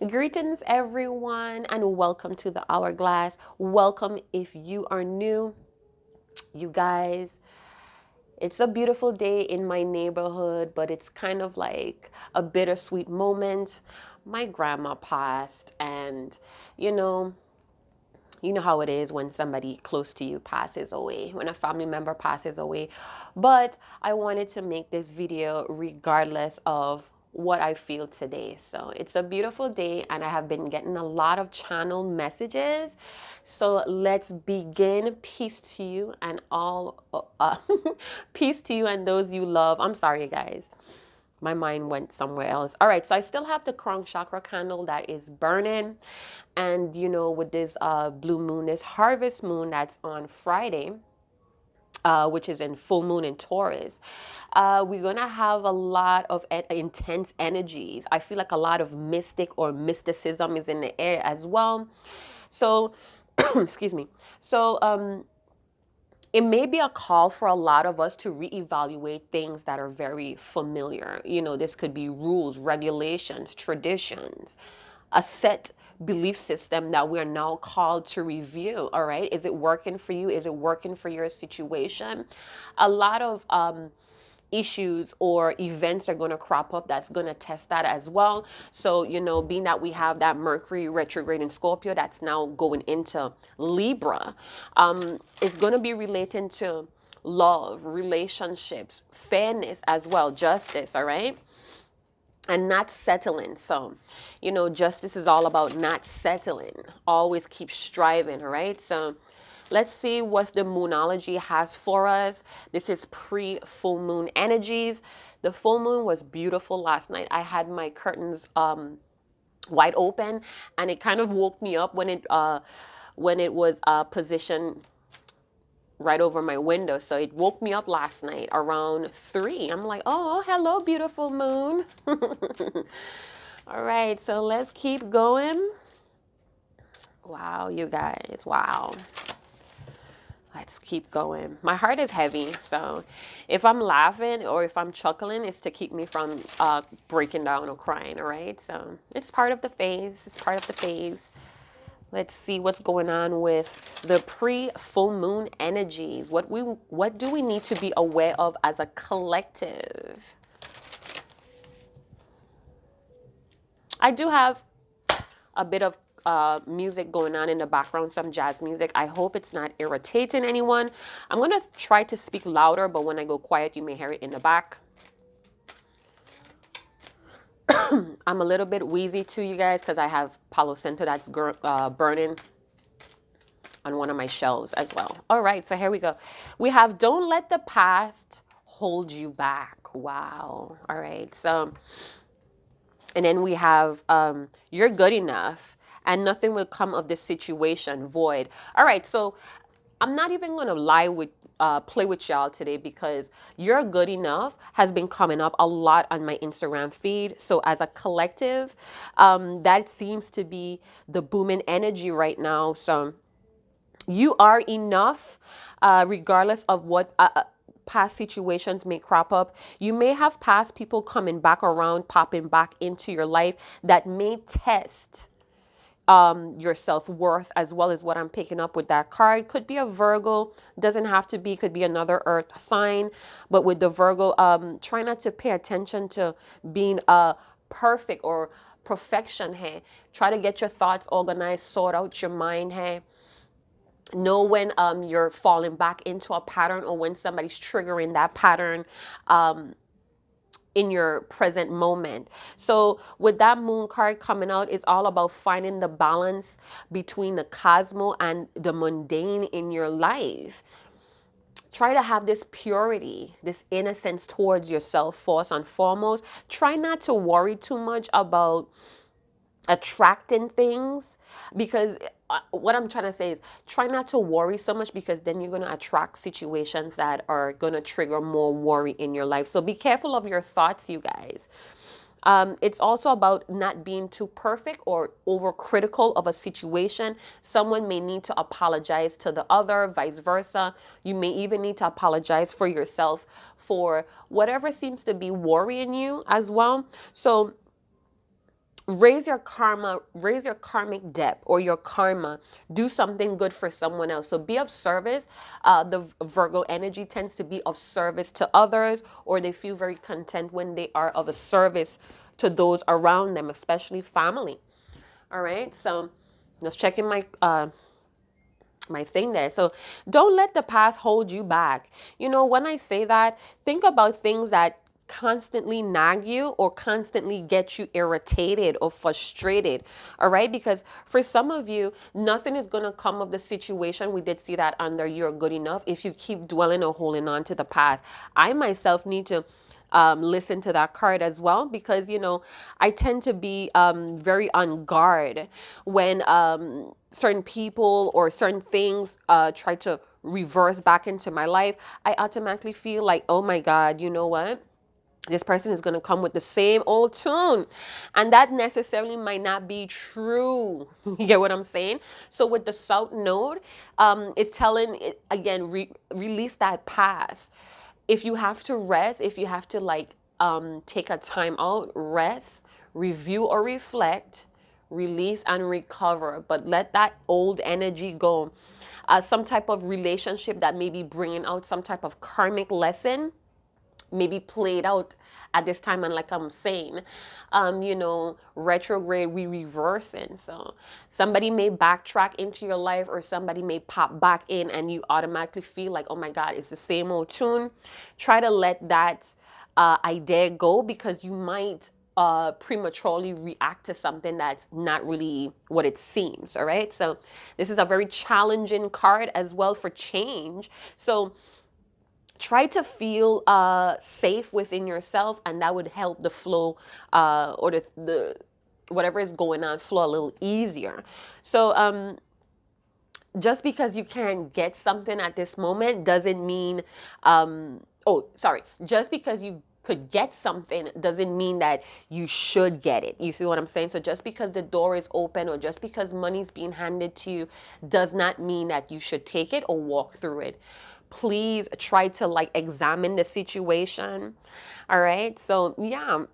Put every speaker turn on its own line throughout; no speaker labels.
Greetings, everyone, and welcome to the Hourglass. Welcome if you are new. You guys, it's a beautiful day in my neighborhood, but it's kind of like a bittersweet moment. My grandma passed, and you know, you know how it is when somebody close to you passes away, when a family member passes away. But I wanted to make this video regardless of what I feel today. So it's a beautiful day, and I have been getting a lot of channel messages. So let's begin. Peace to you and all, peace to you and those you love. I'm sorry, guys, my mind went somewhere else. All right, so I still have the crown chakra candle that is burning. And with this blue moon, this harvest moon that's on Friday, which is in full moon in Taurus, we're gonna have a lot of intense energies. I feel like a lot of mystic or mysticism is in the air as well. So, excuse me. So, it may be a call for a lot of us to reevaluate things that are very familiar. This could be rules, regulations, traditions, a set belief system that we're now called to review. All right. Is it working for you? Is it working for your situation? A lot of issues or events are going to crop up that's going to test that as well. So, being that we have that Mercury retrograde in Scorpio that's now going into Libra, is going to be relating to love, relationships, fairness as well, justice, all right? And not settling. So, justice is all about not settling. Always keep striving, all right? So, let's see what the moonology has for us. This is pre-full moon energies. The full moon was beautiful last night. I had my curtains wide open, and it kind of woke me up when it was positioned right over my window. So it woke me up last night around 3. I'm like, oh, hello, beautiful moon. All right, so let's keep going. Wow, you guys, wow. Let's keep going. My heart is heavy, so if I'm laughing or if I'm chuckling, it's to keep me from breaking down or crying, all right? So it's part of the phase. It's part of the phase. Let's see what's going on with the pre-full moon energies. What do we need to be aware of as a collective? I do have a bit of music going on in the background, some jazz music. I hope it's not irritating anyone. I'm going to try to speak louder, but when I go quiet, you may hear it in the back. I'm a little bit wheezy too, you guys, because I have Palo Santo that's burning on one of my shelves as well. All right, so here we go. We have don't let the past hold you back. Wow. All right, so, and then we have you're good enough and nothing will come of this situation void. All right, so I'm not even going to play with y'all today, because you're good enough has been coming up a lot on my Instagram feed. So as a collective, that seems to be the booming energy right now. So you are enough, regardless of what past situations may crop up. You may have past people coming back around, popping back into your life that may test your self-worth, as well as what I'm picking up with that card. Could be a Virgo, doesn't have to be, could be another earth sign. But with the Virgo, try not to pay attention to being perfect or perfection. Hey, try to get your thoughts organized, sort out your mind. Hey, know when you're falling back into a pattern, or when somebody's triggering that pattern in your present moment. So with that moon card coming out, it's all about finding the balance between the cosmo and the mundane in your life. Try to have this purity, this innocence towards yourself first and foremost. Try not to worry too much about attracting things, because what I'm trying to say is try not to worry so much, because then you're going to attract situations that are going to trigger more worry in your life. So be careful of your thoughts, you guys. It's also about not being too perfect or overcritical of a situation. Someone may need to apologize to the other, vice versa. You may even need to apologize for yourself for whatever seems to be worrying you as well. So raise your karma, raise your karmic debt or your karma. Do something good for someone else. So be of service. The Virgo energy tends to be of service to others, or they feel very content when they are of a service to those around them, especially family. All right, so just checking my thing there. So don't let the past hold you back. You know, when I say that, think about things that constantly nag you or constantly get you irritated or frustrated. All right, because for some of you, nothing is going to come of the situation. We did see that under You're Good Enough if you keep dwelling or holding on to the past. I myself need to listen to that card as well, because you know I tend to be very on guard when certain people or certain things try to reverse back into my life. I automatically feel like, oh my God, you know what, this person is going to come with the same old tune, and that necessarily might not be true. You get what I'm saying? So with the South Node, it's telling it again, release that past. If you have to rest, if you have to like take a time out, rest, review or reflect, release and recover, but let that old energy go. Some type of relationship that may be bringing out some type of karmic lesson maybe played out at this time, and like I'm saying, you know, retrograde, we reversing. So somebody may backtrack into your life, or somebody may pop back in, and you automatically feel like, oh my God, it's the same old tune. Try to let that idea go, because you might prematurely react to something that's not really what it seems. All right, so this is a very challenging card as well for change. So try to feel safe within yourself, and that would help the flow or the whatever is going on flow a little easier. So just because you can't get something at this moment doesn't mean just because you could get something doesn't mean that you should get it. You see what I'm saying? So just because the door is open, or just because money's being handed to you, does not mean that you should take it or walk through it. Please try to like examine the situation. All right, so yeah,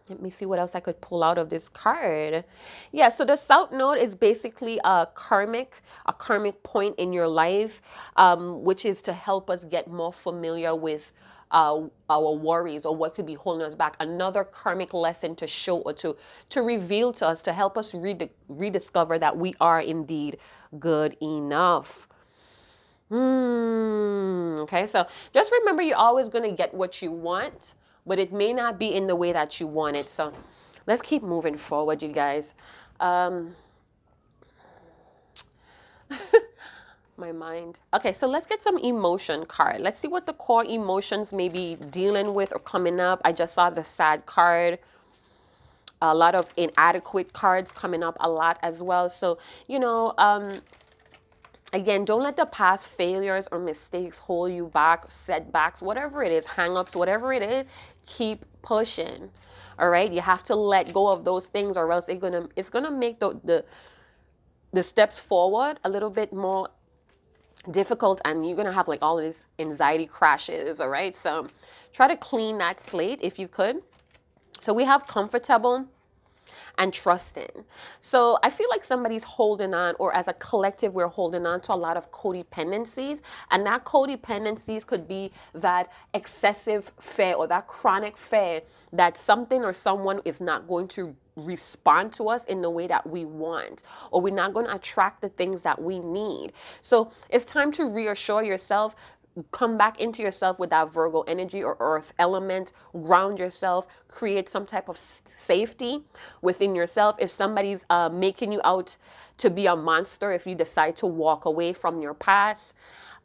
let me see what else I could pull out of this card. Yeah, so the South Node is basically a karmic point in your life, which is to help us get more familiar with our worries or what could be holding us back. Another karmic lesson to show or to reveal to us, to help us rediscover that we are indeed good enough. Okay, so just remember, you're always going to get what you want, but it may not be in the way that you want it. So let's keep moving forward, you guys. My mind. Okay, so let's get some emotion card. Let's see what the core emotions may be dealing with or coming up. I just saw the sad card. A lot of inadequate cards coming up a lot as well. So, you know, again, don't let the past failures or mistakes hold you back, setbacks, whatever it is, hang-ups, whatever it is, keep pushing. All right? You have to let go of those things, or else it's gonna make the steps forward a little bit more difficult, and you're gonna have like all of these anxiety crashes. All right? So try to clean that slate if you could. So we have comfortable and trusting. So I feel like somebody's holding on, or as a collective, we're holding on to a lot of codependencies. And that codependencies could be that excessive fear or that chronic fear that something or someone is not going to respond to us in the way that we want, or we're not going to attract the things that we need. So it's time to reassure yourself. Come back into yourself with that Virgo energy or earth element. Ground yourself. Create some type of safety within yourself. If somebody's making you out to be a monster, if you decide to walk away from your past,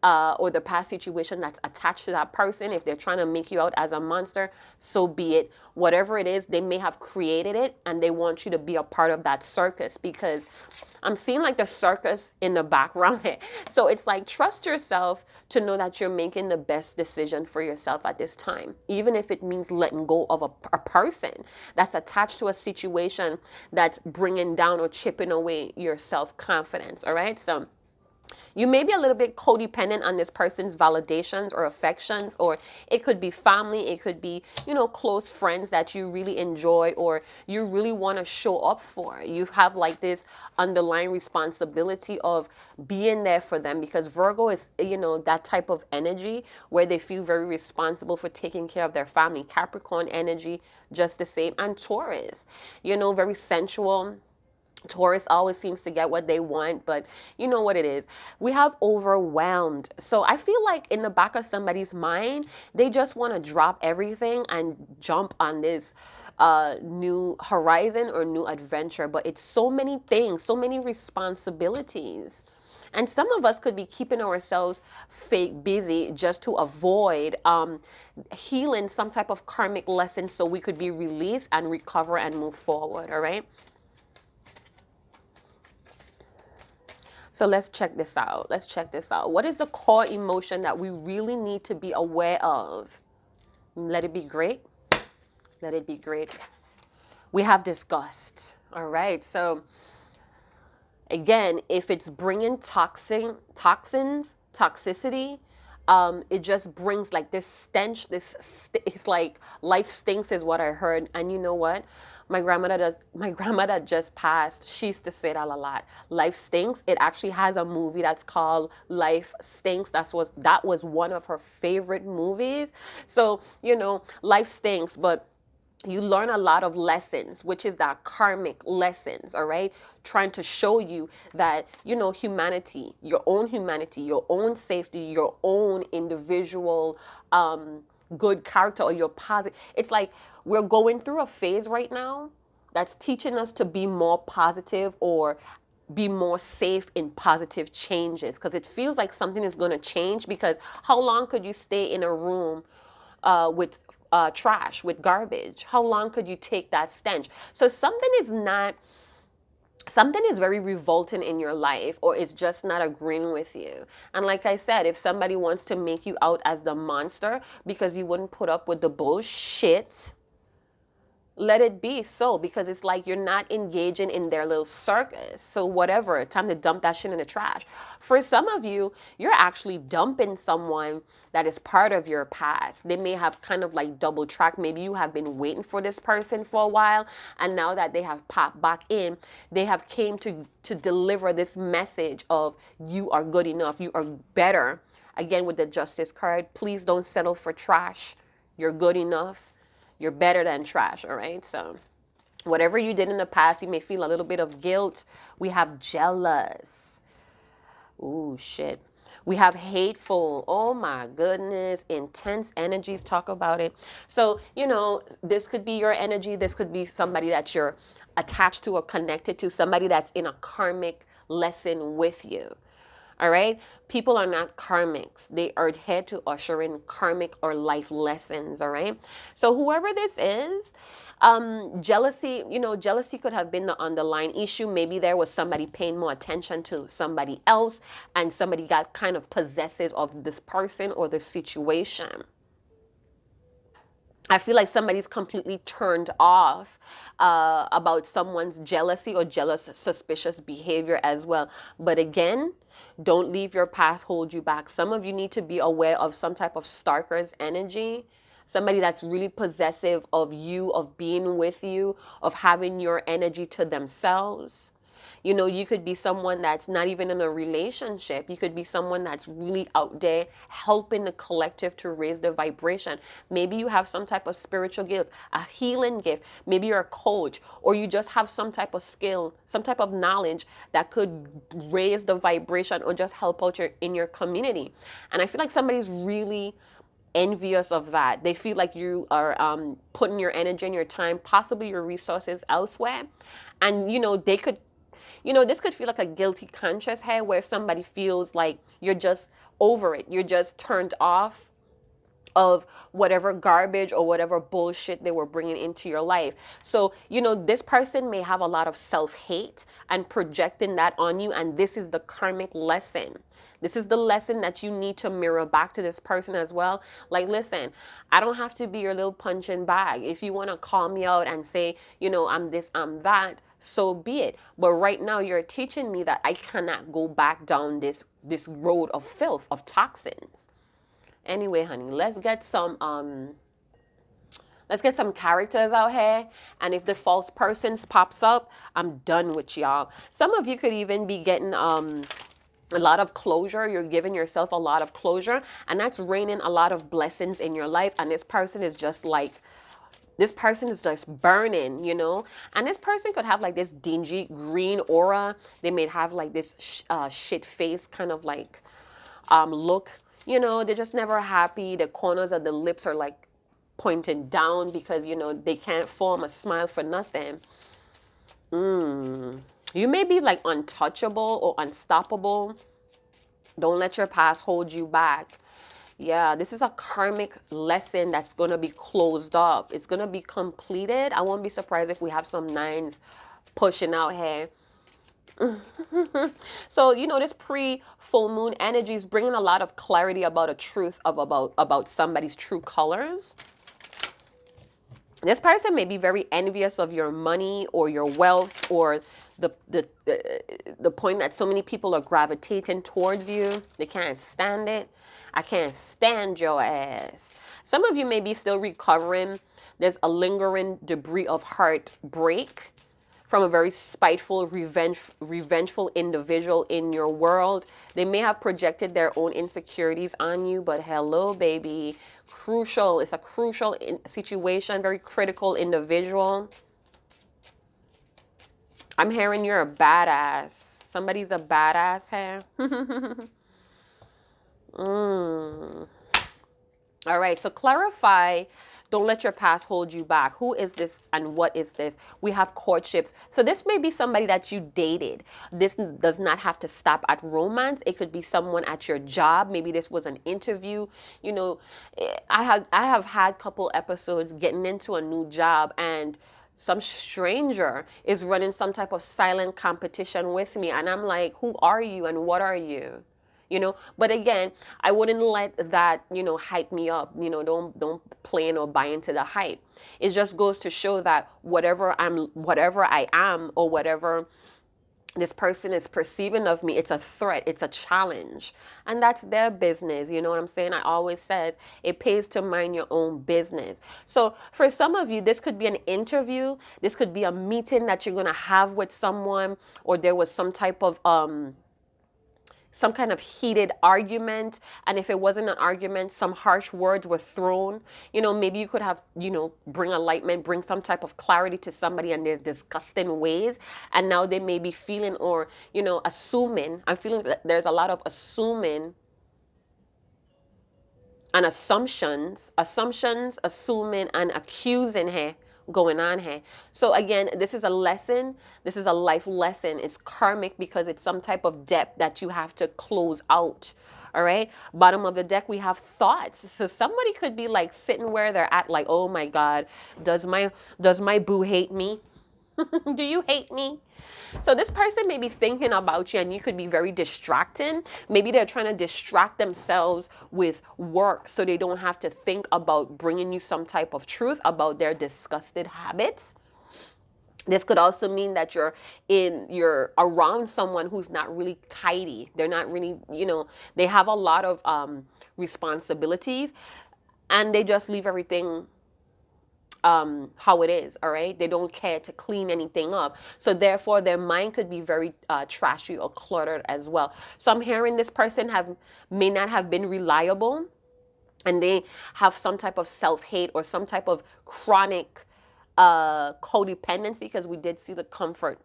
or the past situation that's attached to that person, if they're trying to make you out as a monster, so be it. Whatever it is, they may have created it, and they want you to be a part of that circus, because I'm seeing like the circus in the background. So it's like, trust yourself to know that you're making the best decision for yourself at this time, even if it means letting go of a person that's attached to a situation that's bringing down or chipping away your self-confidence. All right, so You may be a little bit codependent on this person's validations or affections, or it could be family, it could be, close friends that you really enjoy or you really want to show up for. You have like this underlying responsibility of being there for them, because Virgo is, that type of energy where they feel very responsible for taking care of their family. Capricorn energy, just the same. And Taurus, very sensual. Taurus always seems to get what they want, but you know what it is. We have overwhelmed. So I feel like in the back of somebody's mind, they just want to drop everything and jump on this new horizon or new adventure. But it's so many things, so many responsibilities. And some of us could be keeping ourselves fake busy just to avoid healing some type of karmic lesson so we could be released and recover and move forward, all right? So let's check this out. Let's check this out. What is the core emotion that we really need to be aware of? Let it be great. Let it be great. We have disgust. All right. So again, if it's bringing toxins, toxicity, it just brings like this stench. It's like life stinks is what I heard. And you know what? My grandmother just passed. She used to say that a lot. Life stinks. It actually has a movie that's called Life Stinks. That was one of her favorite movies. So, life stinks, but you learn a lot of lessons, which is that karmic lessons, all right? Trying to show you that, humanity, your own safety, your own individual good character, or your positive. It's like we're going through a phase right now that's teaching us to be more positive or be more safe in positive changes, because it feels like something is going to change. Because how long could you stay in a room with trash, with garbage? How long could you take that stench? So something is very revolting in your life, or it's just not agreeing with you. And like I said, if somebody wants to make you out as the monster because you wouldn't put up with the bullshit, let it be so, because it's like you're not engaging in their little circus. So whatever, time to dump that shit in the trash. For some of you, you're actually dumping someone that is part of your past. They may have kind of like double track. Maybe you have been waiting for this person for a while, and now that they have popped back in, they have came to deliver this message of you are good enough, you are better. Again, with the Justice card, please don't settle for trash. You're good enough. You're better than trash, all right? So whatever you did in the past, you may feel a little bit of guilt. We have jealous. Ooh, shit. We have hateful. Oh my goodness. Intense energies. Talk about it. So, this could be your energy. This could be somebody that you're attached to or connected to, somebody that's in a karmic lesson with you. All right. People are not karmics. They are here to usher in karmic or life lessons. All right. So whoever this is, jealousy, jealousy could have been the underlying issue. Maybe there was somebody paying more attention to somebody else, and somebody got kind of possessive of this person or the situation. I feel like somebody's completely turned off about someone's jealousy or jealous, suspicious behavior as well. But again, don't leave your past hold you back. Some of you need to be aware of some type of stalker's energy. Somebody that's really possessive of you, of being with you, of having your energy to themselves. You could be someone that's not even in a relationship. You could be someone that's really out there helping the collective to raise the vibration. Maybe you have some type of spiritual gift, a healing gift. Maybe you're a coach, or you just have some type of skill, some type of knowledge that could raise the vibration or just help out in your community. And I feel like somebody's really envious of that. They feel like you are putting your energy and your time, possibly your resources elsewhere. And, they could this could feel like a guilty conscience here, where somebody feels like you're just over it. You're just turned off of whatever garbage or whatever bullshit they were bringing into your life. So, this person may have a lot of self-hate and projecting that on you. And this is the karmic lesson. This is the lesson that you need to mirror back to this person as well. Like, listen, I don't have to be your little punching bag. If you want to call me out and say, I'm this, I'm that, so be it. But right now you're teaching me that I cannot go back down this this road of filth, of toxins. Anyway, honey, let's get some characters out here. And if the false persons pops up, I'm done with y'all. Some of you could even be getting a lot of closure. You're giving yourself a lot of closure, and that's raining a lot of blessings in your life. And this person is just like, this person is just burning, you know. And this person could have like this dingy green aura. They may have like this shit face kind of like look, you know. They're just never happy. The corners of the lips are like pointed down because, you know, they can't form a smile for nothing. You may be like untouchable or unstoppable. Don't let your past hold you back. Yeah, this is a karmic lesson that's going to be closed up. It's going to be completed. I won't be surprised if we have some nines pushing out here. So, you know, this pre-full moon energy is bringing a lot of clarity about a truth of about somebody's true colors. This person may be very envious of your money or your wealth, or the point that so many people are gravitating towards you. They can't stand it. I can't stand your ass. Some of you may be still recovering. There's a lingering debris of heartbreak from a very spiteful, revengeful individual in your world. They may have projected their own insecurities on you, but hello, baby. Crucial. It's a crucial situation, very critical individual. I'm hearing you're a badass. Somebody's a badass here. All right, so clarify. Don't let your past hold you back. Who is this and what is this? We have courtships. So this may be somebody that you dated. This does not have to stop at romance. It could be someone at your job. Maybe this was an interview. You know, I have had couple episodes getting into a new job, and some stranger is running some type of silent competition with me, and I'm like, who are you and what are you? You know, but again, I wouldn't let that, you know, hype me up. You know, don't plan or buy into the hype. It just goes to show that whatever I am, or whatever this person is perceiving of me, it's a threat, it's a challenge, and that's their business. You know what I'm saying? I always says it pays to mind your own business. So for some of you, this could be an interview, this could be a meeting that you're gonna have with someone, or there was some type of some kind of heated argument. And if it wasn't an argument, some harsh words were thrown. You know, maybe you could have, you know, bring enlightenment, bring some type of clarity to somebody in their disgusting ways. And now they may be feeling, or, you know, assuming. I'm feeling that there's a lot of assuming and assumptions, assuming and accusing here going on here. So again, this is a lesson. This is a life lesson. It's karmic because it's some type of debt that you have to close out. All right. Bottom of the deck, we have thoughts. So somebody could be like sitting where they're at, like, oh my God, does my boo hate me? Do you hate me? So this person may be thinking about you, and you could be very distracting. Maybe they're trying to distract themselves with work so they don't have to think about bringing you some type of truth about their disgusted habits. This could also mean that you're around someone who's not really tidy. They're not really, you know, they have a lot of responsibilities, and they just leave everything how it is. All right, they don't care to clean anything up, so therefore their mind could be very trashy or cluttered as well. So I'm hearing this person may not have been reliable, and they have some type of self-hate or some type of chronic codependency, because we did see the comfort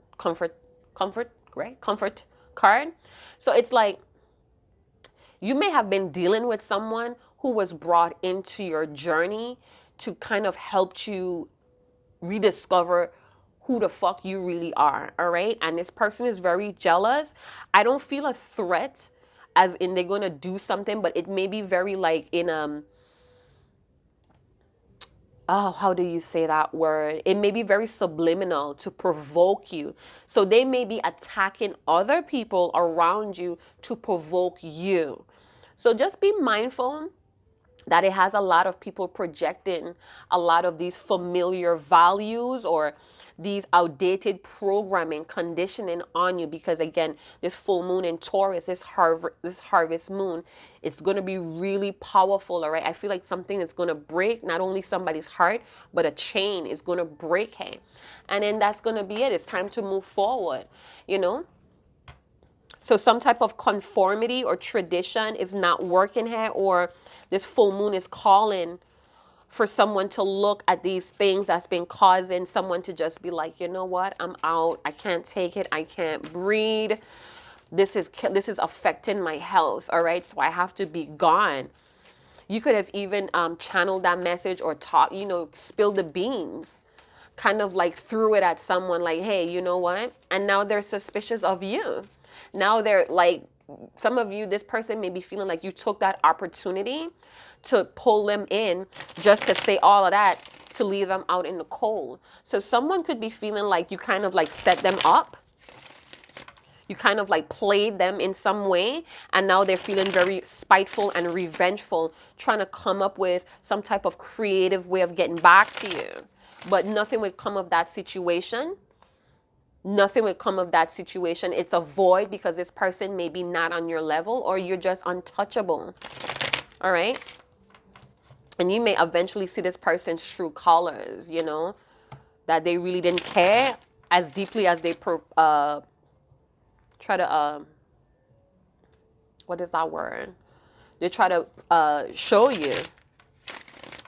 right, comfort card. So it's like you may have been dealing with someone who was brought into your journey to kind of help you rediscover who the fuck you really are. All right. And this person is very jealous. I don't feel a threat as in they're going to do something, but it may be very like in, oh, how do you say that word? It may be very subliminal to provoke you. So they may be attacking other people around you to provoke you. So just be mindful that it has a lot of people projecting a lot of these familiar values, or these outdated programming, conditioning on you, because again, this full moon in Taurus, this harvest moon, it's going to be really powerful. All right, I feel like something is going to break not only somebody's heart, but a chain is going to break. Hey, and then that's going to be it. It's time to move forward, you know. So some type of conformity or tradition is not working here, or this full moon is calling for someone to look at these things that's been causing someone to just be like, you know what, I'm out. I can't take it. I can't breathe. This is affecting my health. All right, so I have to be gone. You could have even channeled that message or taught, you know, spilled the beans, kind of like threw it at someone like, hey, you know what? And now they're suspicious of you. Now they're like, some of you, this person may be feeling like you took that opportunity to pull them in just to say all of that, to leave them out in the cold. So someone could be feeling like you kind of like set them up. You kind of like played them in some way, and now they're feeling very spiteful and revengeful, trying to come up with some type of creative way of getting back to you. But nothing would come of that situation. Nothing would come of that situation. It's a void because this person may be not on your level, or you're just untouchable. All right? And you may eventually see this person's true colors, you know, that they really didn't care as deeply as they try to, what is that word? They try to show you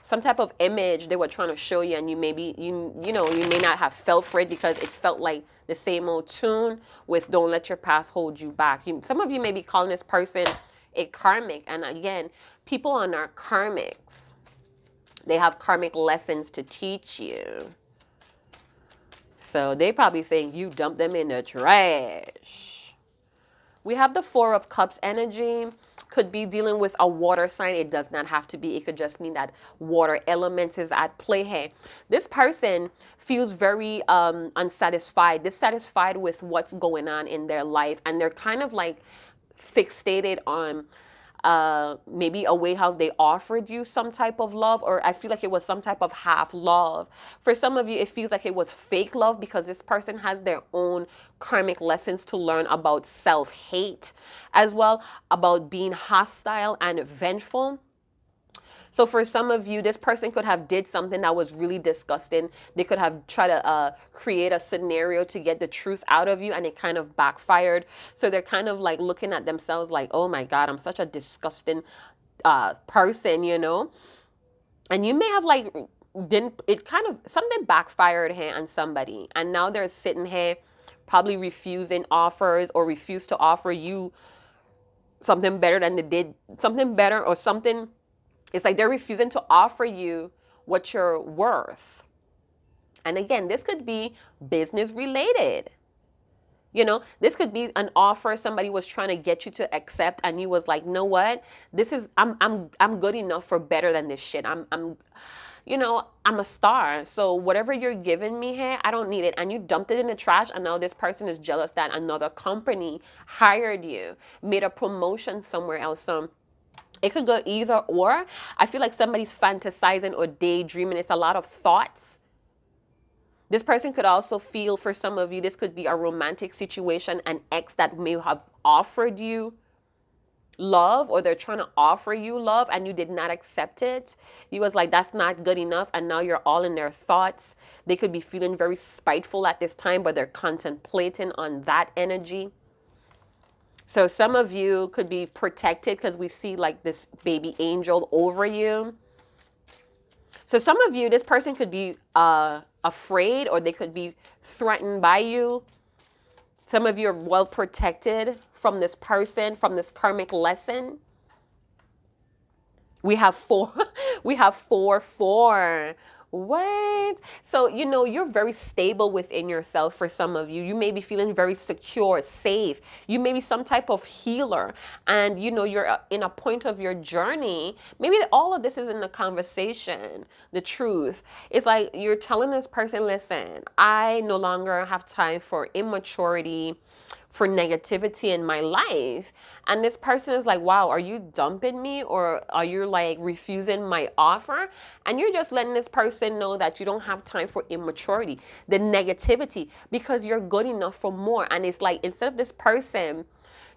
some type of image they were trying to show you, and you maybe, you know, you may not have felt for it because it felt like the same old tune with don't let your past hold you back. Some of you may be calling this person a karmic. And again, people on our karmics, they have karmic lessons to teach you. So they probably think you dumped them in the trash. We have the Four of Cups energy. Could be dealing with a water sign. It does not have to be. It could just mean that water elements is at play here. This person feels very unsatisfied, dissatisfied with what's going on in their life. And they're kind of like fixated on maybe a way how they offered you some type of love, or I feel like it was some type of half love. For some of you, it feels like it was fake love because this person has their own karmic lessons to learn about self-hate as well, about being hostile and vengeful. So for some of you, this person could have did something that was really disgusting. They could have tried to create a scenario to get the truth out of you, and it kind of backfired. So they're kind of like looking at themselves like, oh my God, I'm such a disgusting person, you know? And you may have like, something backfired here on somebody. And now they're sitting here probably refusing offers, or refuse to offer you something better than they did, something better or something. It's like they're refusing to offer you what you're worth. And again, this could be business related. You know, this could be an offer somebody was trying to get you to accept, and you was like, know what? I'm good enough for better than this shit. You know, I'm a star. So whatever you're giving me here, I don't need it. And you dumped it in the trash, and now this person is jealous that another company hired you, made a promotion somewhere else. So it could go either or. I feel like somebody's fantasizing or daydreaming. It's a lot of thoughts. This person could also feel, for some of you, this could be a romantic situation, an ex that may have offered you love, or they're trying to offer you love and you did not accept it. You was like, that's not good enough, and now you're all in their thoughts. They could be feeling very spiteful at this time, but they're contemplating on that energy. So some of you could be protected because we see like this baby angel over you. So some of you, this person could be afraid, or they could be threatened by you. Some of you are well protected from this person, from this karmic lesson. We have four. We have 4-4. What? So, you know, you're very stable within yourself. For some of you, you may be feeling very secure, safe. You may be some type of healer, and you know, you're in a point of your journey. Maybe all of this is in the conversation. The truth is like you're telling this person, listen, I no longer have time for immaturity, for negativity in my life. And this person is like, wow, are you dumping me, or are you like refusing my offer? And you're just letting this person know that you don't have time for immaturity, the negativity, because you're good enough for more. And it's like, instead of this person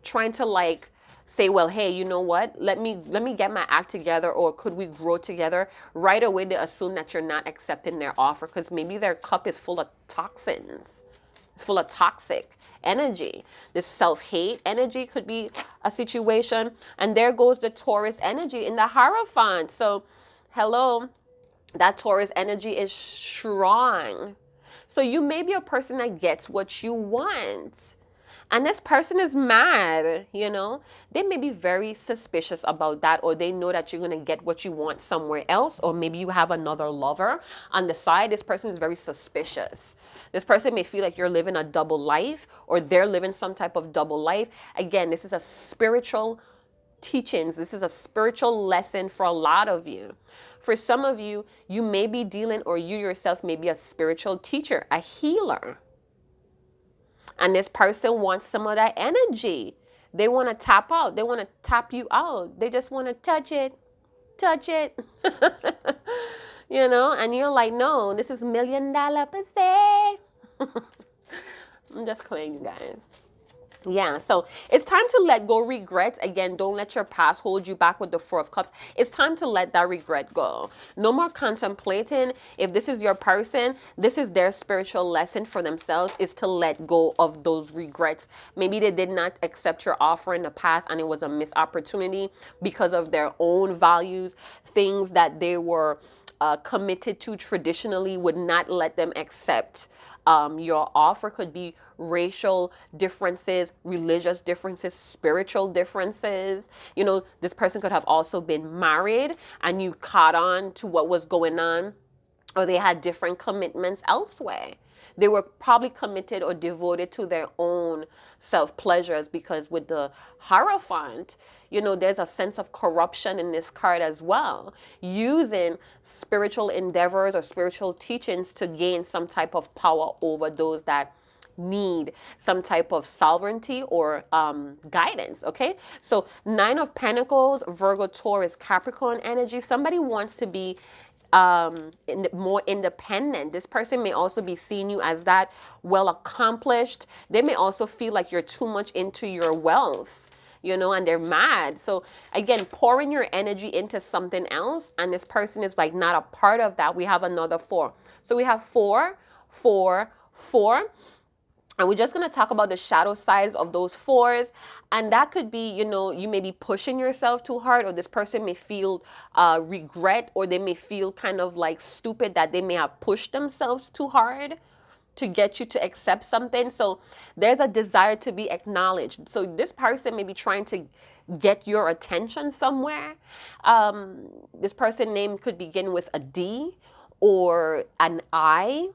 trying to like say, well, hey, you know what, let me get my act together, or could we grow together, right away they assume that you're not accepting their offer, because maybe their cup is full of toxins. It's full of toxic energy. This self-hate energy could be a situation. And there goes the Taurus energy in the Hierophant. So hello, that Taurus energy is strong. So you may be a person that gets what you want. And this person is mad, you know. They may be very suspicious about that, or they know that you're going to get what you want somewhere else, or maybe you have another lover on the side. This person is very suspicious. This person may feel like you're living a double life, or they're living some type of double life. Again, this is a spiritual teachings. This is a spiritual lesson for a lot of you. For some of you, you may be dealing, or you yourself may be a spiritual teacher, a healer. And this person wants some of that energy. They want to tap out. They want to tap you out. They just want to touch it. Touch it. You know, and you're like, no, this is $1 million pussy. I'm just playing, you guys. Yeah, so it's time to let go regrets. Again, don't let your past hold you back with the Four of Cups. It's time to let that regret go. No more contemplating. If this is your person, this is their spiritual lesson for themselves, is to let go of those regrets. Maybe they did not accept your offer in the past and it was a missed opportunity because of their own values, things that they were committed to traditionally would not let them accept. Your offer could be racial differences, religious differences, spiritual differences. You know, this person could have also been married and you caught on to what was going on, or they had different commitments elsewhere. They were probably committed or devoted to their own self-pleasures, because with the Hierophant, you know, there's a sense of corruption in this card as well. Using spiritual endeavors or spiritual teachings to gain some type of power over those that need some type of sovereignty or guidance. Okay, so Nine of Pentacles, Virgo, Taurus, Capricorn energy. Somebody wants to be more independent. This person may also be seeing you as that well accomplished. They may also feel like you're too much into your wealth, you know, and they're mad. So again, pouring your energy into something else, and this person is like not a part of that. We have another 4. So we have 4, 4, 4. And we're just going to talk about the shadow sides of those 4s. And that could be, you know, you may be pushing yourself too hard, or this person may feel regret, or they may feel kind of like stupid that they may have pushed themselves too hard to get you to accept something. So there's a desire to be acknowledged. So this person may be trying to get your attention somewhere. This person name could begin with a D or an I.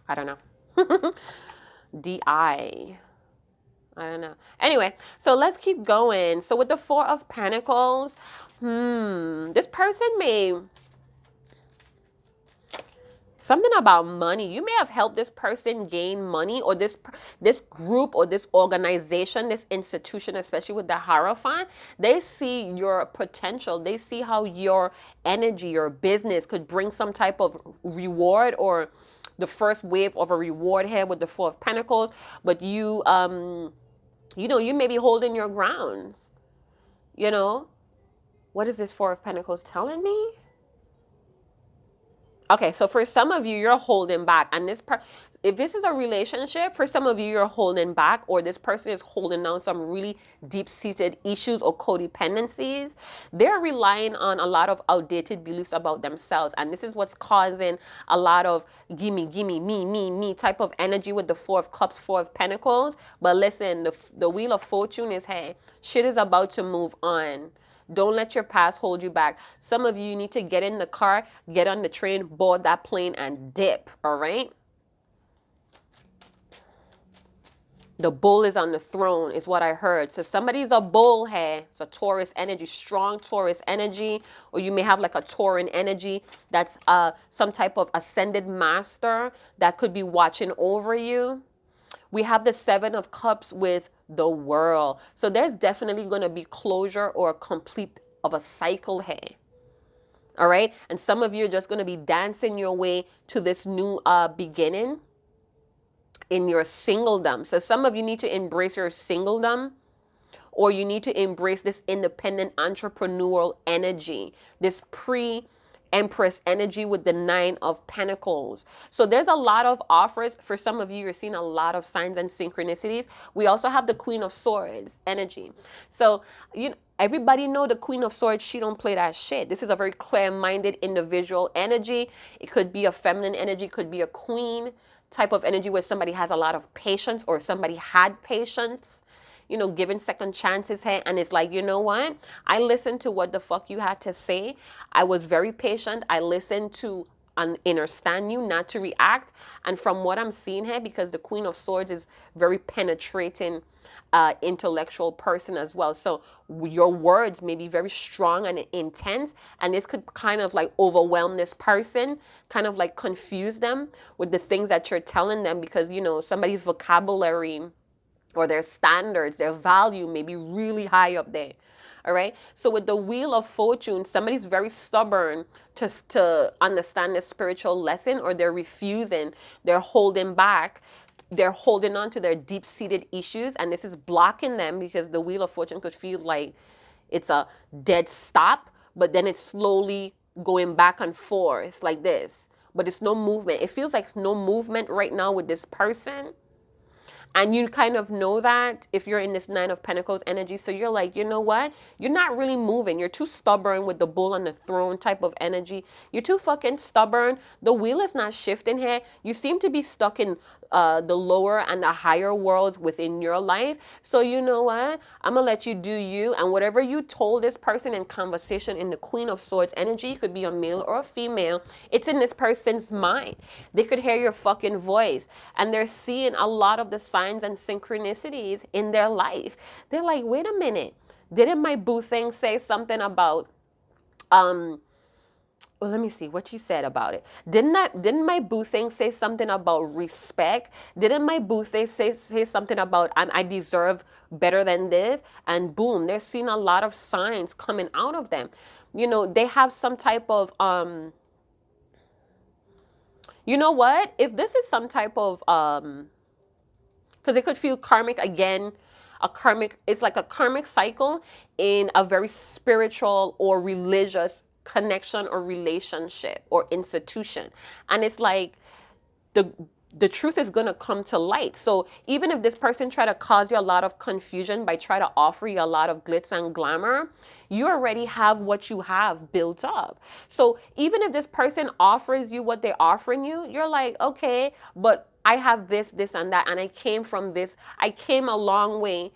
I don't know. D-I. I don't know. Anyway, so let's keep going. So with the 4 of Pentacles, this person may... Something about money. You may have helped this person gain money, or this group or this organization, this institution, especially with the Hierophant. They see your potential. They see how your energy, your business could bring some type of reward, or the first wave of a reward here with the 4 of Pentacles. But you, you know, you may be holding your grounds. You know, what is this 4 of Pentacles telling me? Okay, so for some of you, you're holding back. And if this is a relationship, for some of you, you're holding back, or this person is holding down some really deep-seated issues or codependencies. They're relying on a lot of outdated beliefs about themselves. And this is what's causing a lot of gimme, gimme, me type of energy with the 4 of Cups, 4 of Pentacles. But listen, the Wheel of Fortune is, hey, shit is about to move on. Don't let your past hold you back. Some of you need to get in the car, get on the train, board that plane, and dip, all right? The bull is on the throne is what I heard. So somebody's a bull here. It's a Taurus energy, strong Taurus energy, or you may have like a Tauran energy that's some type of ascended master that could be watching over you. We have the Seven of Cups with the World. So there's definitely going to be closure or complete of a cycle here. All right. And some of you are just going to be dancing your way to this new beginning in your singledom. So some of you need to embrace your singledom, or you need to embrace this independent entrepreneurial energy, this Empress energy with the Nine of Pentacles. So there's a lot of offers. For some of you, you're seeing a lot of signs and synchronicities. We also have the Queen of Swords energy. So everybody know the Queen of Swords, she don't play that shit. This is a very clear-minded individual energy. It could be a feminine energy, could be a queen type of energy where somebody has a lot of patience, or somebody had patience, given second chances here. And it's like, you know what? I listened to what the fuck you had to say. I was very patient. I listened to understand you, not to react. And from what I'm seeing here, because the Queen of Swords is very penetrating, intellectual person as well. So your words may be very strong and intense, and this could kind of like overwhelm this person, kind of like confuse them with the things that you're telling them, because somebody's vocabulary or their standards, their value may be really high up there. All right. So with the Wheel of Fortune, somebody's very stubborn to understand the spiritual lesson, or they're refusing, they're holding back, they're holding on to their deep-seated issues, and this is blocking them, because the Wheel of Fortune could feel like it's a dead stop, but then it's slowly going back and forth like this. But it's no movement. It feels like no movement right now with this person. And you kind of know that if you're in this Nine of Pentacles energy. So you're like, you know what? You're not really moving. You're too stubborn with the bull on the throne type of energy. You're too fucking stubborn. The wheel is not shifting here. You seem to be stuck in the lower and the higher worlds within your life. So you know what? I'm going to let you do you. And whatever you told this person in conversation in the Queen of Swords energy, could be a male or a female, it's in this person's mind. They could hear your fucking voice, and they're seeing a lot of the signs and synchronicities in their life. They're like, wait a minute, didn't my boo thing say something about well, let me see what you said about it. Didn't my boo thing say something about respect? Didn't my boo thing say something about I deserve better than this? And boom, they're seeing a lot of signs coming out of them. They have some type of you know what? If this is some type of because it could feel karmic again. It's like a karmic cycle in a very spiritual or religious connection or relationship or institution. And it's like the truth is going to come to light. So even if this person try to cause you a lot of confusion by trying to offer you a lot of glitz and glamour, you already have what you have built up. So even if this person offers you what they're offering you, you're like, okay, but I have this, and that, and I came from this. I came a long way.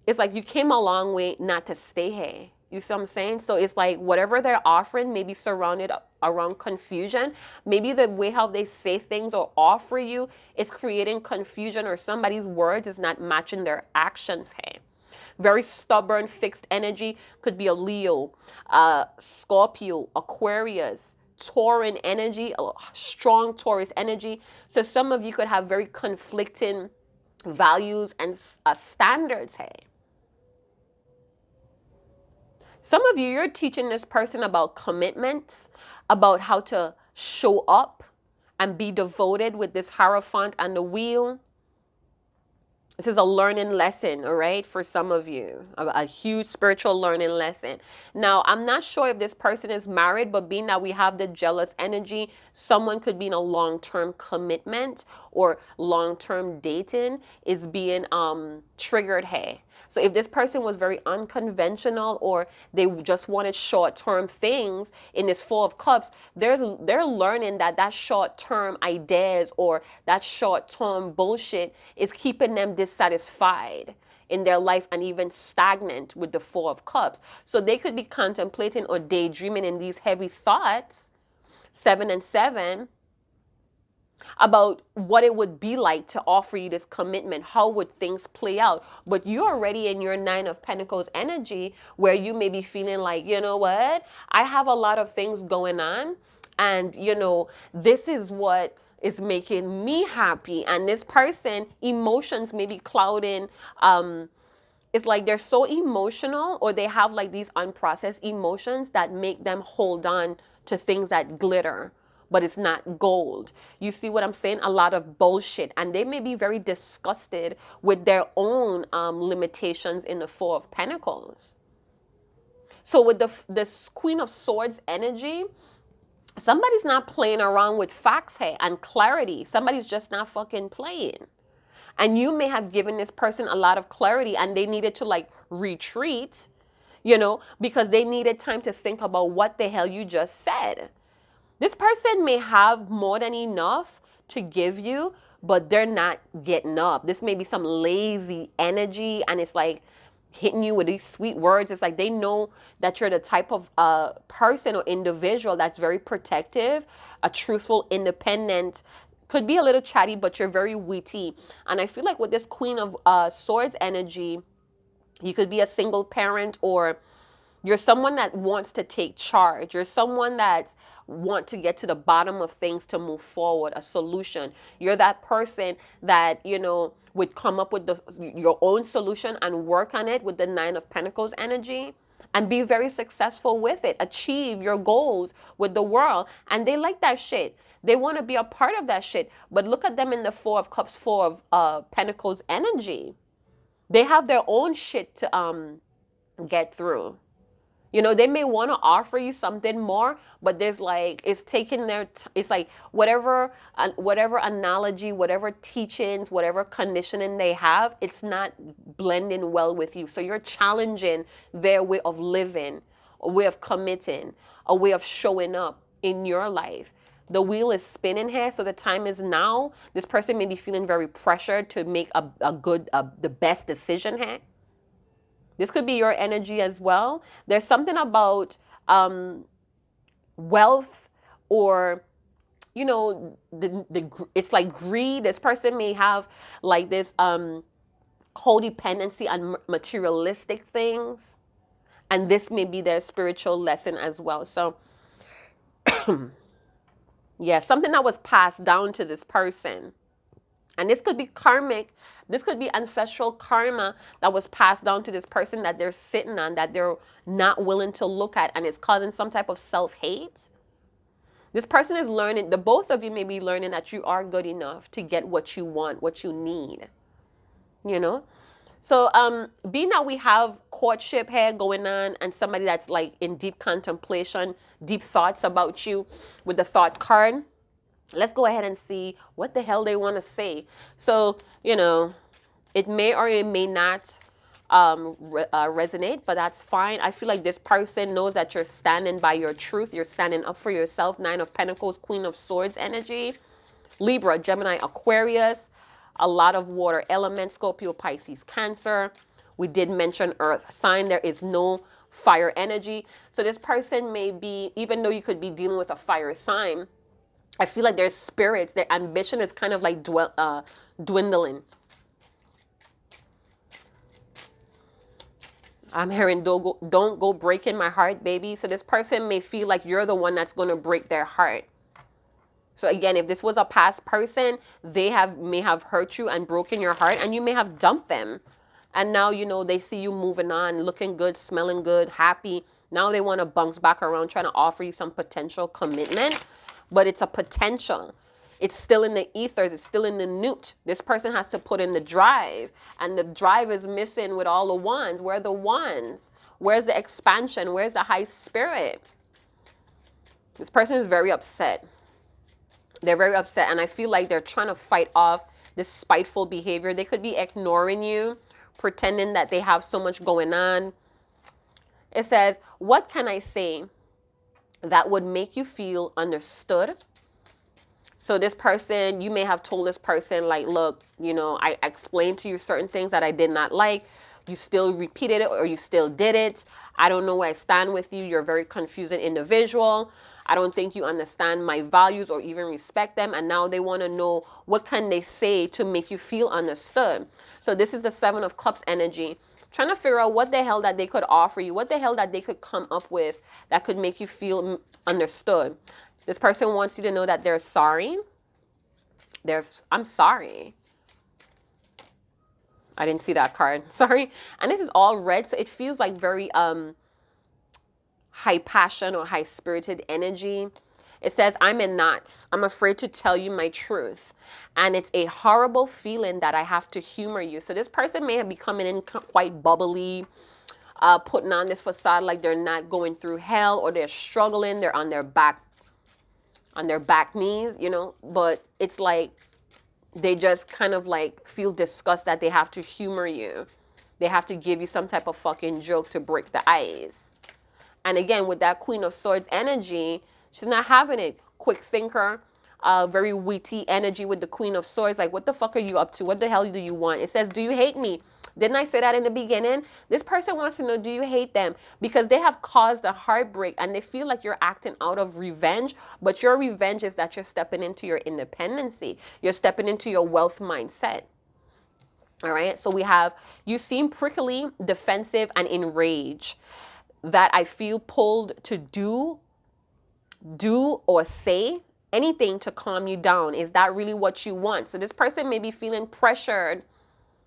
It's like you came a long way not to stay here. You see what I'm saying? So it's like whatever they're offering may be surrounded around confusion. Maybe the way how they say things or offer you is creating confusion, or somebody's words is not matching their actions here. Very stubborn, fixed energy. Could be a Leo, Scorpio, Aquarius, Tauran energy, a strong Taurus energy. So some of you could have very conflicting values and standards here. Some of you, you're teaching this person about commitments, about how to show up and be devoted with this Hierophant and the wheel. This is a learning lesson, all right, for some of you, a huge spiritual learning lesson. Now, I'm not sure if this person is married, but being that we have the jealous energy, someone could be in a long-term commitment or long-term dating is being triggered here. So if this person was very unconventional, or they just wanted short-term things in this Four of Cups, they're learning that short-term ideas or that short-term bullshit is keeping them dissatisfied in their life and even stagnant with the Four of Cups. So they could be contemplating or daydreaming in these heavy thoughts, 7 and 7, about what it would be like to offer you this commitment. How would things play out? But you're already in your Nine of Pentacles energy, where you may be feeling like, you know what? I have a lot of things going on, and this is what is making me happy. And this person, emotions may be clouding. It's like they're so emotional, or they have like these unprocessed emotions that make them hold on to things that glitter, but it's not gold. You see what I'm saying? A lot of bullshit. And they may be very disgusted with their own limitations in the Four of Pentacles. So with the Queen of Swords energy, somebody's not playing around with facts here and clarity. Somebody's just not fucking playing. And you may have given this person a lot of clarity, and they needed to like retreat, because they needed time to think about what the hell you just said. This person may have more than enough to give you, but they're not getting up. This may be some lazy energy, and it's like hitting you with these sweet words. It's like they know that you're the type of person or individual that's very protective, a truthful, independent, could be a little chatty, but you're very witty. And I feel like with this Queen of Swords energy, you could be a single parent, or you're someone that wants to take charge. You're someone that want to get to the bottom of things to move forward, a solution. You're that person that, would come up with your own solution and work on it with the Nine of Pentacles energy and be very successful with it. Achieve your goals with the world. And they like that shit. They want to be a part of that shit. But look at them in the Four of Cups, Four of Pentacles energy. They have their own shit to get through. They may want to offer you something more, but there's like, it's taking it's like whatever analogy, whatever teachings, whatever conditioning they have, it's not blending well with you. So you're challenging their way of living, a way of committing, a way of showing up in your life. The wheel is spinning here, so the time is now. This person may be feeling very pressured to make the best decision here. This could be your energy as well. There's something about wealth, or it's like greed. This person may have like this codependency on materialistic things, and this may be their spiritual lesson as well. So yeah, something that was passed down to this person. And this could be karmic. This could be ancestral karma that was passed down to this person that they're sitting on, that they're not willing to look at, and it's causing some type of self-hate. This person is learning, the both of you may be learning that you are good enough to get what you want, what you need. So being that we have courtship here going on, and somebody that's like in deep contemplation, deep thoughts about you with the thought card, let's go ahead and see what the hell they want to say. So, it may or it may not resonate, but that's fine. I feel like this person knows that you're standing by your truth. You're standing up for yourself. Nine of Pentacles, Queen of Swords energy. Libra, Gemini, Aquarius. A lot of water element, Scorpio, Pisces, Cancer. We did mention Earth sign. There is no fire energy. So this person may be, even though you could be dealing with a fire sign, I feel like their spirits, their ambition is kind of like dwindling. I'm hearing, don't go breaking my heart, baby. So this person may feel like you're the one that's going to break their heart. So again, if this was a past person, they may have hurt you and broken your heart, and you may have dumped them. And now, they see you moving on, looking good, smelling good, happy. Now they want to bounce back around, trying to offer you some potential commitment. But it's a potential. It's still in the ethers. It's still in the newt. This person has to put in the drive. And the drive is missing with all the wands. Where are the wands? Where's the expansion? Where's the high spirit? This person is very upset. They're very upset. And I feel like they're trying to fight off this spiteful behavior. They could be ignoring you, pretending that they have so much going on. It says, what can I say that would make you feel understood? So this person, you may have told this person like, look, I explained to you certain things that I did not like. You still repeated it, or you still did it. I don't know where I stand with you. You're a very confusing individual. I don't think you understand my values or even respect them. And now they want to know, what can they say to make you feel understood? So this is the Seven of Cups energy. Trying to figure out what the hell that they could offer you, what the hell that they could come up with that could make you feel understood. This person wants you to know that they're sorry. I'm sorry. I didn't see that card. Sorry. And this is all red, so it feels like very high passion or high spirited energy. It says, I'm in knots. I'm afraid to tell you my truth. And it's a horrible feeling that I have to humor you. So this person may have be coming in quite bubbly, putting on this facade like they're not going through hell, or they're struggling. They're on their back knees, you know, but it's like they just kind of like feel disgust that they have to humor you. They have to give you some type of fucking joke to break the ice. And again, with that Queen of Swords energy, she's not having it. Quick thinker, very witty energy with the Queen of Swords. Like, what the fuck are you up to? What the hell do you want? It says, do you hate me? Didn't I say that in the beginning? This person wants to know, do you hate them? Because they have caused a heartbreak and they feel like you're acting out of revenge. But your revenge is that you're stepping into your independency. You're stepping into your wealth mindset. All right. So we have, you seem prickly, defensive, and enraged. That I feel pulled to do or say anything to calm you down. Is that really what you want? So this person may be feeling pressured.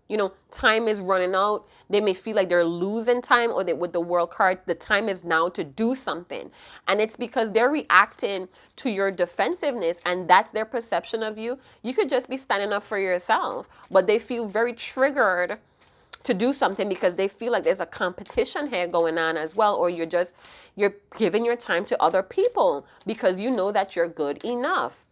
You know, time is running out. They may feel like they're losing time, or that with the World card, the time is now to do something. And it's because they're reacting to your defensiveness, and that's their perception of you. You could just be standing up for yourself, but they feel very triggered to do something because they feel like there's a competition here going on as well, or you're giving your time to other people because you know that you're good enough.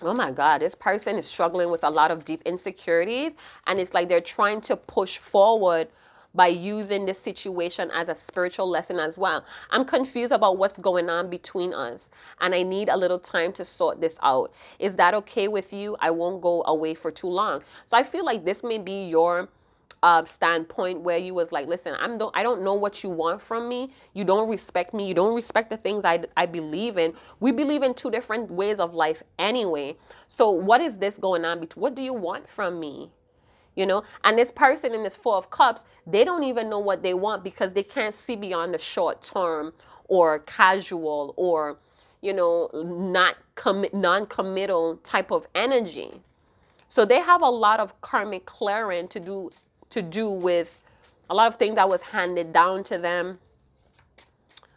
Oh my God, this person is struggling with a lot of deep insecurities, and it's like they're trying to push forward by using this situation as a spiritual lesson as well. I'm confused about what's going on between us, and I need a little time to sort this out. Is that okay with you? I won't go away for too long. So I feel like this may be your standpoint where you was like, listen, I don't know what you want from me. You don't respect me. You don't respect the things I believe in. We believe in two different ways of life anyway. So what is this going on? What do you want from me? You know, and this person in this Four of Cups, they don't even know what they want because they can't see beyond the short term or casual or, you know, non-committal type of energy. So they have a lot of karmic clearing to do with a lot of things that was handed down to them,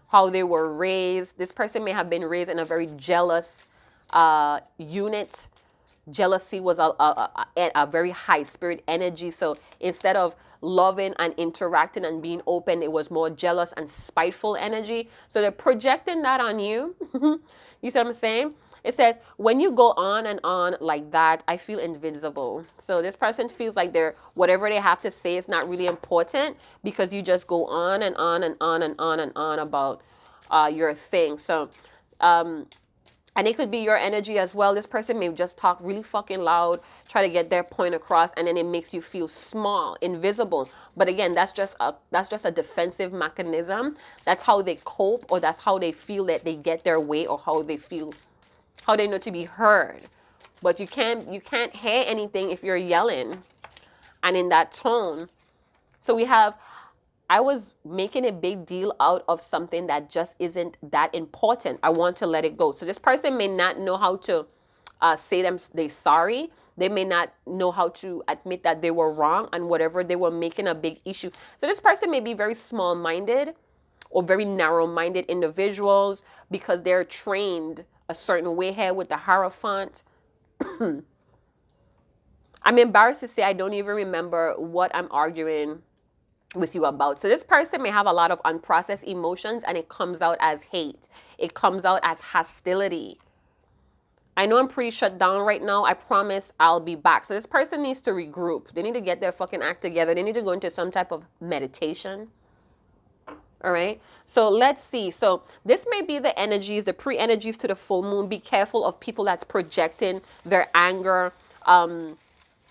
how they were raised. This person may have been raised in a very jealous unit. Jealousy was a very high spirit energy. So instead of loving and interacting and being open, it was more jealous and spiteful energy. So they're projecting that on you. You see what I'm saying? It says, when you go on and on like that, I feel invincible. So this person feels like whatever they have to say is not really important because you just go on and on and on and on and on about your thing. So, and it could be your energy as well. This person may just talk really fucking loud, try to get their point across, and then it makes you feel small, invisible. But again, that's just a defensive mechanism. That's how they cope, or that's how they feel that they get their way, or how they feel, how they know to be heard. But you can't hear anything if you're yelling and in that tone. So we have, I was making a big deal out of something that just isn't that important. I want to let it go. So this person may not know how to say they're sorry. They may not know how to admit that they were wrong and whatever they were making a big issue. So this person may be very small-minded or very narrow-minded individuals because they're trained a certain way here with the Hierophant. I'm embarrassed to say I don't even remember what I'm arguing with you about. So this person may have a lot of unprocessed emotions, and it comes out as hate. It comes out as hostility. I know I'm pretty shut down right now. I promise I'll be back. So this person needs to regroup. They need to get their fucking act together. They need to go into some type of meditation. All right. So let's see. So this may be the energies, the pre-energies to the full moon. Be careful of people that's projecting their anger,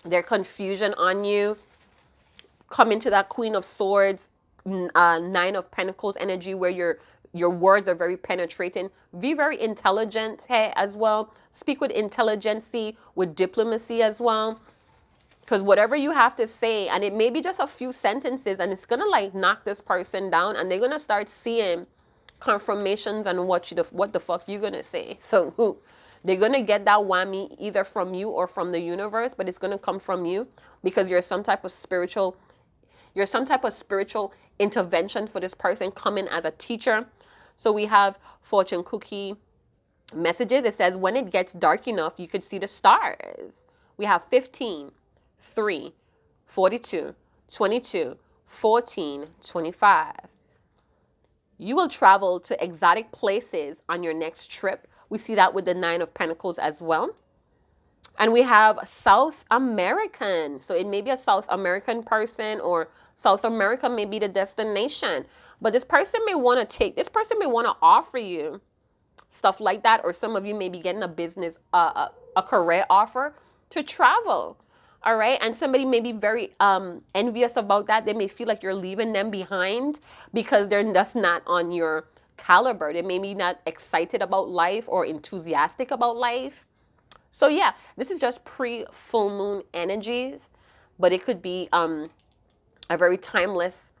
their confusion on you. Come into that Queen of Swords, Nine of Pentacles energy where your words are very penetrating. Be very intelligent here as well. Speak with intelligency, with diplomacy as well. Because whatever you have to say, and it may be just a few sentences, and it's going to like knock this person down, and they're going to start seeing confirmations on what the fuck you're going to say. So They're going to get that whammy either from you or from the universe, but it's going to come from you because you're some type of spiritual intervention for this person, coming as a teacher. So we have fortune cookie messages. It says when it gets dark enough, you could see the stars. We have 15, 3, 42, 22, 14, 25. You will travel to exotic places on your next trip. We see that with the 9 of Pentacles as well. And we have South American. So it may be a South American person, or South America may be the destination. But this person may want to offer you stuff like that. Or some of you may be getting a career offer to travel. All right. And somebody may be very envious about that. They may feel like you're leaving them behind because they're just not on your caliber. They may be not excited about life or enthusiastic about life. So yeah, this is just pre-full moon energies, but it could be a very timeless,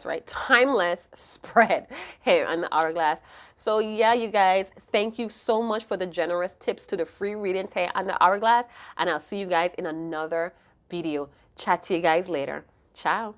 right? Timeless spread here on the hourglass. So yeah, you guys, thank you so much for the generous tips to the free readings here on the hourglass, and I'll see you guys in another video. Chat to you guys later. Ciao.